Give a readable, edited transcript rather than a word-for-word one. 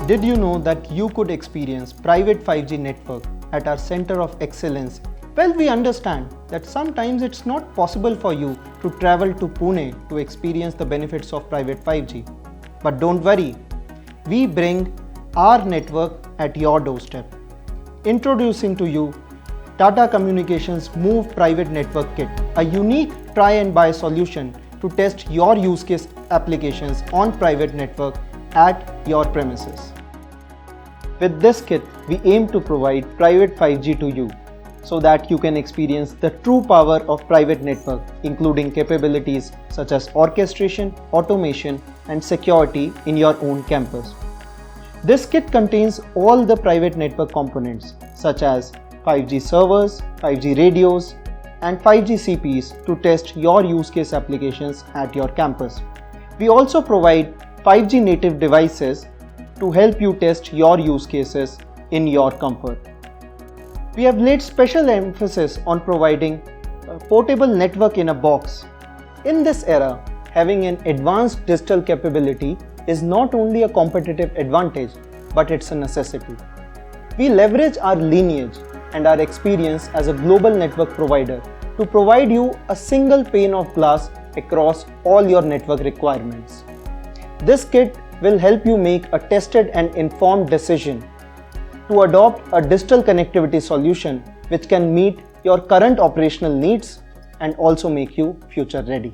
Did you know that you could experience private 5G network at our Center of Excellence? Well, we understand that sometimes it's not possible for you to travel to Pune to experience the benefits of private 5G. But don't worry, we bring our network at your doorstep. Introducing to you Tata Communications Move Private Network Kit, a unique try and buy solution to test your use case applications on private network at your premises. With this kit, we aim to provide private 5G to you so that you can experience the true power of private network, including capabilities such as orchestration, automation, and security in your own campus. This kit contains all the private network components such as 5G servers, 5G radios, and 5G CPs to test your use case applications at your campus. We also provide 5G native devices to help you test your use cases in your comfort. We have laid special emphasis on providing a portable network in a box. In this era, having an advanced digital capability is not only a competitive advantage, but it's a necessity. We leverage our lineage and our experience as a global network provider to provide you a single pane of glass across all your network requirements. This kit will help you make a tested and informed decision to adopt a digital connectivity solution which can meet your current operational needs and also make you future ready.